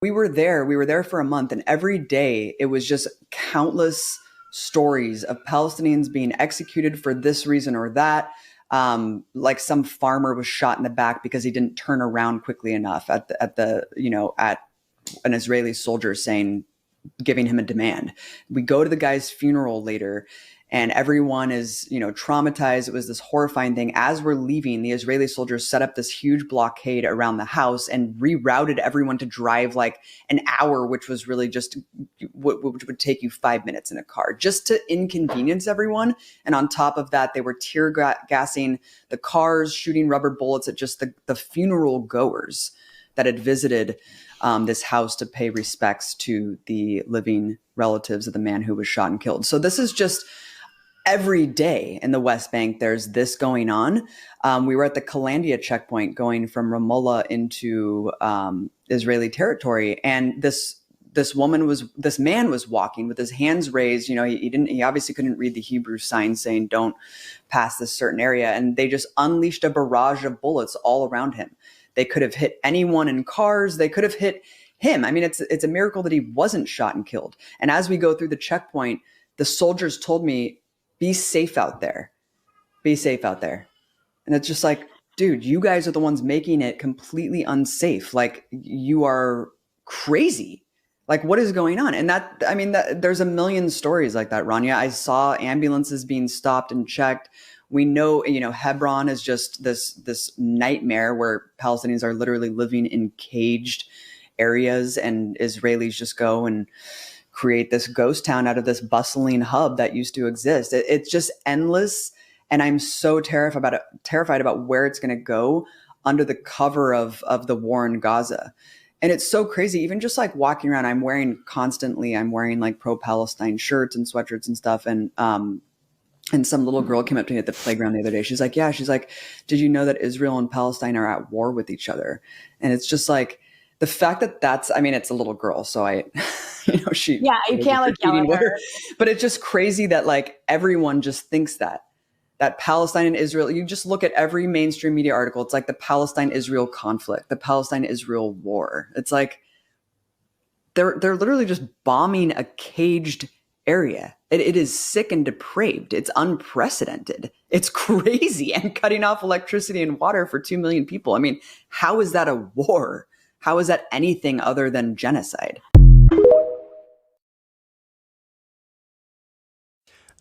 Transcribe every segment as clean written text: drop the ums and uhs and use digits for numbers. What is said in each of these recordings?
We were there. We were there for a month, and every day it was just countless stories of Palestinians being executed for this reason or that. Like some farmer was shot in the back because he didn't turn around quickly enough at an Israeli soldier saying, giving him a demand. We go to the guy's funeral later, and everyone is, traumatized. It was this horrifying thing. As we're leaving, the Israeli soldiers set up this huge blockade around the house and rerouted everyone to drive like an hour, which was really just which would take you 5 minutes in a car, just to inconvenience everyone. And on top of that, they were tear gassing the cars, shooting rubber bullets at just the funeral goers that had visited this house to pay respects to the living relatives of the man who was shot and killed. So this is just every day in the West Bank, there's this going on. We were at the Kalandia checkpoint going from Ramallah into Israeli territory. And this man was walking with his hands raised. He obviously couldn't read the Hebrew sign saying, don't pass this certain area. And they just unleashed a barrage of bullets all around him. They could have hit anyone in cars. They could have hit him. I mean, it's a miracle that he wasn't shot and killed. And as we go through the checkpoint, the soldiers told me, be safe out there. Be safe out there. And it's just like, dude, you guys are the ones making it completely unsafe. Like, you are crazy. Like, what is going on? And there's a million stories like that, Rania. I saw ambulances being stopped and checked. We know, Hebron is just this nightmare where Palestinians are literally living in caged areas, and Israelis just go and create this ghost town out of this bustling hub that used to exist. It's just endless. And I'm so terrified about where it's going to go under the cover of the war in Gaza. And it's so crazy. Even just like walking around, I'm wearing like pro-Palestine shirts and sweatshirts and stuff. And some little girl came up to me at the playground the other day. She's like, did you know that Israel and Palestine are at war with each other? And it's just like, the fact that it's a little girl. So you can't like yell at her. But it's just crazy that like everyone just thinks that Palestine and Israel, you just look at every mainstream media article. It's like the Palestine-Israel conflict, the Palestine-Israel war. It's like, they're literally just bombing a caged area. It is sick and depraved. It's unprecedented. It's crazy. And cutting off electricity and water for 2 million people. I mean, how is that a war? How is that anything other than genocide?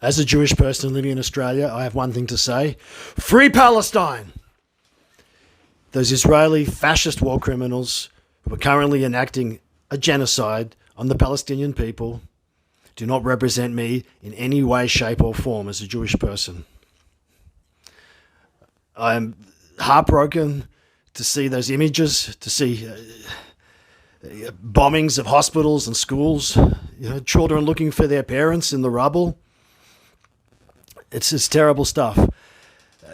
As a Jewish person living in Australia, I have one thing to say. Free Palestine! Those Israeli fascist war criminals who are currently enacting a genocide on the Palestinian people do not represent me in any way, shape or form as a Jewish person. I'm heartbroken to see those images, to see bombings of hospitals and schools, children looking for their parents in the rubble. It's just terrible stuff.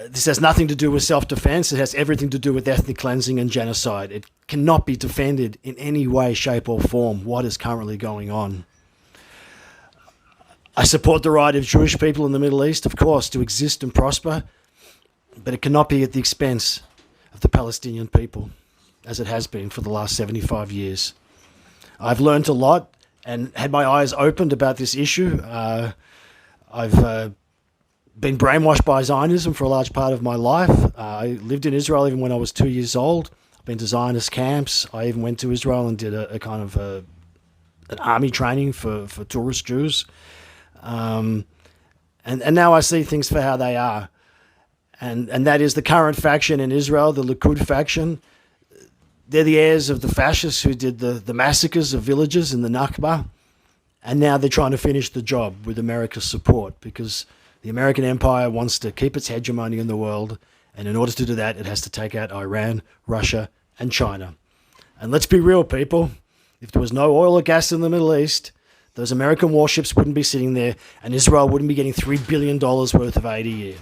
This has nothing to do with self-defense. It has everything to do with ethnic cleansing and genocide. It cannot be defended in any way, shape or form what is currently going on. I support the right of Jewish people in the Middle East, of course, to exist and prosper, but it cannot be at the expense of the Palestinian people, as it has been for the last 75 years. I've learned a lot and had my eyes opened about this issue. I've been brainwashed by Zionism for a large part of my life. I lived in Israel even when I was 2 years old. I've been to Zionist camps. I even went to Israel and did a kind of an army training for tourist Jews. And now I see things for how they are. And that is the current faction in Israel, the Likud faction. They're the heirs of the fascists who did the massacres of villages in the Nakba. And now they're trying to finish the job with America's support because the American empire wants to keep its hegemony in the world. And in order to do that, it has to take out Iran, Russia, and China. And let's be real, people. If there was no oil or gas in the Middle East, those American warships wouldn't be sitting there and Israel wouldn't be getting $3 billion worth of aid a year.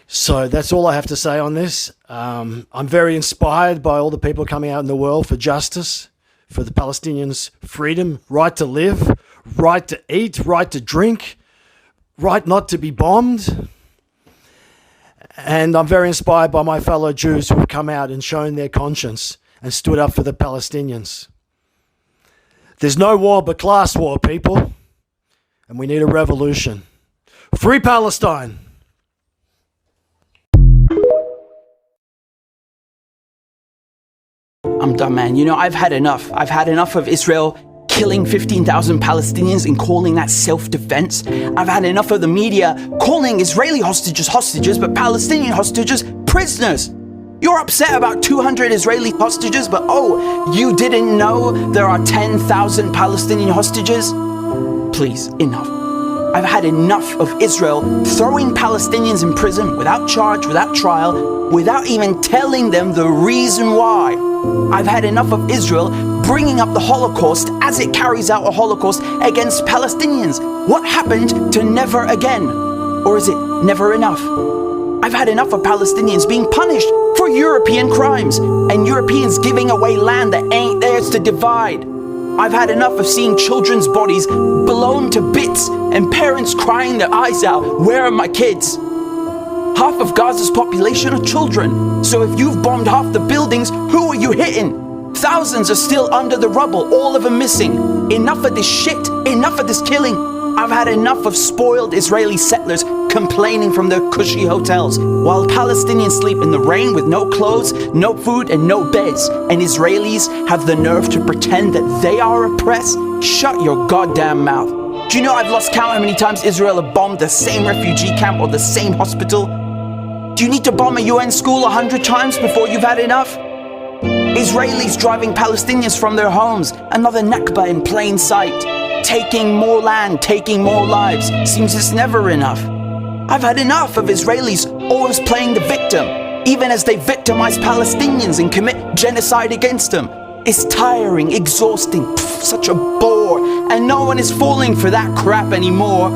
So that's all I have to say on this. I'm very inspired by all the people coming out in the world for justice, for the Palestinians' freedom, right to live, right to eat, right to drink, right not to be bombed. And I'm very inspired by my fellow Jews who have come out and shown their conscience and stood up for the Palestinians. There's no war but class war, people. And we need a revolution. Free Palestine! I'm done, man. You know, I've had enough. I've had enough of Israel killing 15,000 Palestinians and calling that self-defense. I've had enough of the media calling Israeli hostages hostages, but Palestinian hostages prisoners. You're upset about 200 Israeli hostages, but oh, you didn't know there are 10,000 Palestinian hostages? Please, enough. I've had enough of Israel throwing Palestinians in prison without charge, without trial, without even telling them the reason why. I've had enough of Israel bringing up the Holocaust as it carries out a Holocaust against Palestinians. What happened to never again? Or is it never enough? I've had enough of Palestinians being punished for European crimes and Europeans giving away land that ain't theirs to divide. I've had enough of seeing children's bodies blown to bits and parents crying their eyes out, where are my kids? Half of Gaza's population are children. So if you've bombed half the buildings, who are you hitting? Thousands are still under the rubble, all of them missing. Enough of this shit, enough of this killing. I've had enough of spoiled Israeli settlers complaining from their cushy hotels, while Palestinians sleep in the rain with no clothes, no food, and no beds, and Israelis have the nerve to pretend that they are oppressed. Shut your goddamn mouth. Do you know I've lost count how many times Israel have bombed the same refugee camp or the same hospital? Do you need to bomb a UN school 100 times before you've had enough? Israelis driving Palestinians from their homes, another Nakba in plain sight. Taking more land, taking more lives, seems it's never enough. I've had enough of Israelis always playing the victim, even as they victimize Palestinians and commit genocide against them. It's tiring, exhausting, such a bore, and no one is falling for that crap anymore.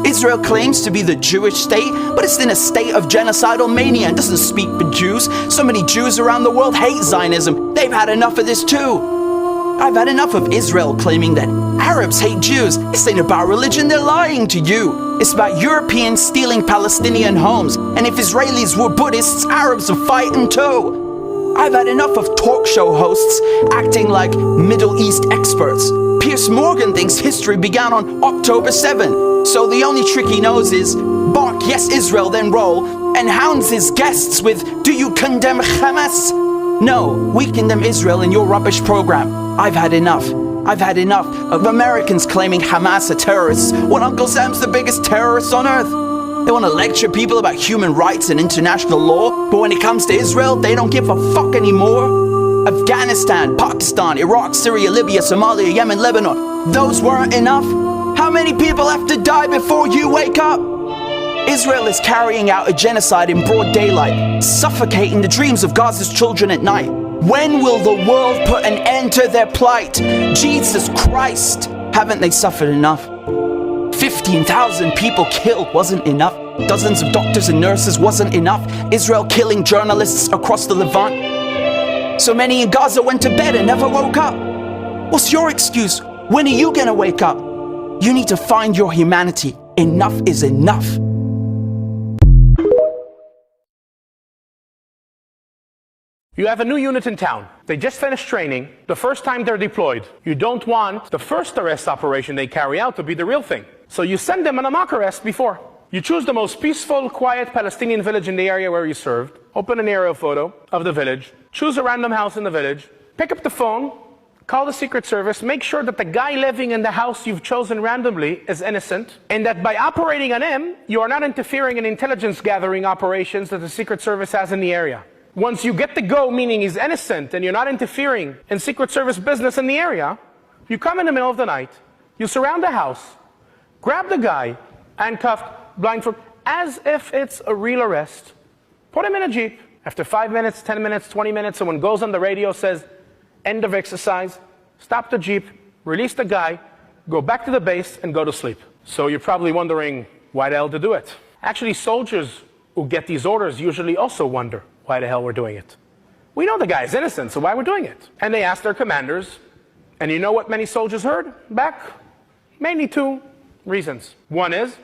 Israel claims to be the Jewish state, but it's in a state of genocidal mania and doesn't speak for Jews. So many Jews around the world hate Zionism. They've had enough of this too. I've had enough of Israel claiming that Arabs hate Jews. This ain't about religion, they're lying to you. It's about Europeans stealing Palestinian homes. And if Israelis were Buddhists, Arabs would fight them too. I've had enough of talk show hosts acting like Middle East experts. Piers Morgan thinks history began on October 7. So the only trick he knows is bark yes Israel then roll and hounds his guests with do you condemn Hamas? No, we condemn Israel in your rubbish program. I've had enough. I've had enough of Americans claiming Hamas are terrorists when Uncle Sam's the biggest terrorist on earth. They want to lecture people about human rights and international law, but when it comes to Israel, they don't give a fuck anymore. Afghanistan, Pakistan, Iraq, Syria, Libya, Somalia, Yemen, Lebanon, those weren't enough. How many people have to die before you wake up? Israel is carrying out a genocide in broad daylight, suffocating the dreams of Gaza's children at night. When will the world put an end to their plight? Jesus Christ, haven't they suffered enough? 15,000 people killed wasn't enough. Dozens of doctors and nurses wasn't enough. Israel killing journalists across the Levant. So many in Gaza went to bed and never woke up. What's your excuse? When are you gonna wake up? You need to find your humanity. Enough is enough. You have a new unit in town. They just finished training, the first time they're deployed. You don't want the first arrest operation they carry out to be the real thing. So you send them on a mock arrest before. You choose the most peaceful, quiet Palestinian village in the area where you served, open an aerial photo of the village, choose a random house in the village, pick up the phone, call the Secret Service, make sure that the guy living in the house you've chosen randomly is innocent, and that by operating on him, you are not interfering in intelligence gathering operations that the Secret Service has in the area. Once you get the go, meaning he's innocent and you're not interfering in Secret Service business in the area, you come in the middle of the night, you surround the house, grab the guy, handcuffed, blindfolded, as if it's a real arrest, put him in a Jeep. After 5 minutes, 10 minutes, 20 minutes, someone goes on the radio, says, end of exercise, stop the Jeep, release the guy, go back to the base and go to sleep. So you're probably wondering why the hell to do it. Actually, soldiers who get these orders usually also wonder why the hell we're doing it. We know the guy is innocent, so why we're doing it? And they ask their commanders, and you know what many soldiers heard back? Mainly two reasons. One is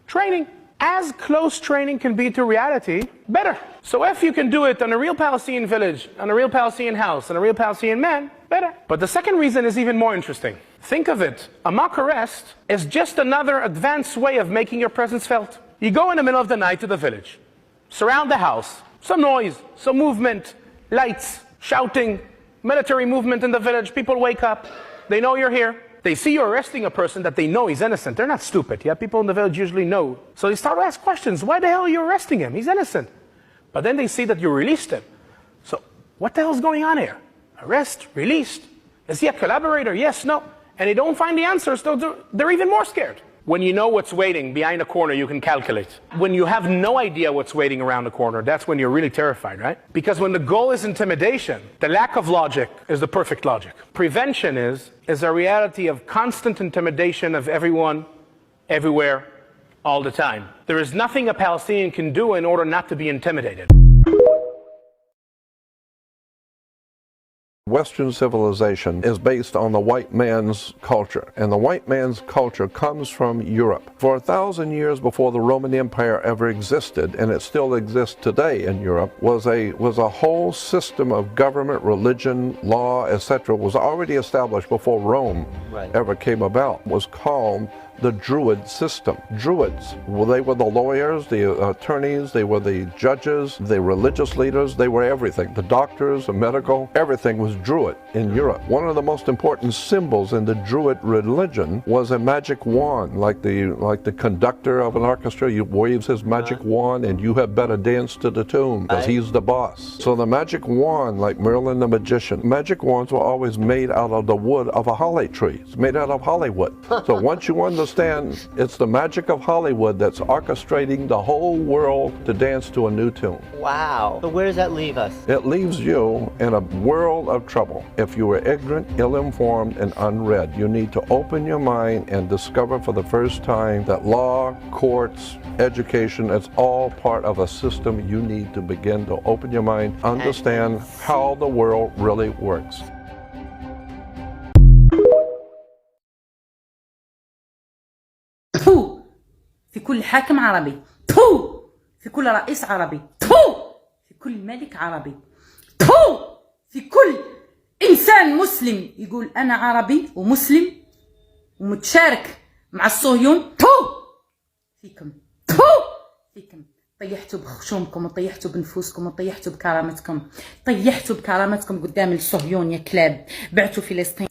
training. as close training can be to reality, better. So if you can do it on a real Palestinian village, on a real Palestinian house, on a real Palestinian man, better. But the second reason is even more interesting. Think of it. A mock arrest is just another advanced way of making your presence felt. You go in the middle of the night to the village, surround the house, some noise, some movement, lights, shouting, military movement in the village, people wake up, they know you're here. They see you arresting a person that they know he's innocent. They're not stupid. Yeah, people in the village usually know. So they start to ask questions. Why the hell are you arresting him? He's innocent. But then they see that you released him. So what the hell is going on here? Arrest, released. Is he a collaborator? Yes, no. And they don't find the answers, so they're even more scared. When you know what's waiting behind a corner, you can calculate. When you have no idea what's waiting around the corner, that's when you're really terrified, right? Because when the goal is intimidation, the lack of logic is the perfect logic. Prevention is a reality of constant intimidation of everyone, everywhere, all the time. There is nothing a Palestinian can do in order not to be intimidated. Western civilization is based on the white man's culture, and the white man's culture comes from Europe. For 1,000 years before the Roman Empire ever existed, and it still exists today in Europe, was a whole system of government, religion, law, etc. was already established before Rome ever came about. It was called the Druid system. Druids, well, they were the lawyers, the attorneys, they were the judges, the religious leaders, they were everything. The doctors, the medical, everything was Druid in Europe. One of the most important symbols in the Druid religion was a magic wand, like the conductor of an orchestra. He waves his magic wand and you had better dance to the tune because he's the boss. So the magic wand, like Merlin the magician, magic wands were always made out of the wood of a holly tree. It's made out of Hollywood. So once you understand it's the magic of Hollywood that's orchestrating the whole world to dance to a new tune. Wow. So where does that leave us? It leaves you in a world of trouble. If you are ignorant, ill-informed, and unread, you need to open your mind and discover for the first time that law, courts, education, it's all part of a system. You need to begin to open your mind, understand how the world really works. تو في كل حاكم عربي، تو في كل رئيس عربي، تو في كل ملك عربي، تو في كل إنسان مسلم يقول أنا عربي ومسلم ومتشارك مع الصهيون. تو فيكم، تو فيكم. طيحتوا بخشومكم وطيحتوا بنفوسكم وطيحتوا بكرامتكم، طيحتوا بكرامتكم قدام الصهيون يا كلاب. بعتوا فلسطين.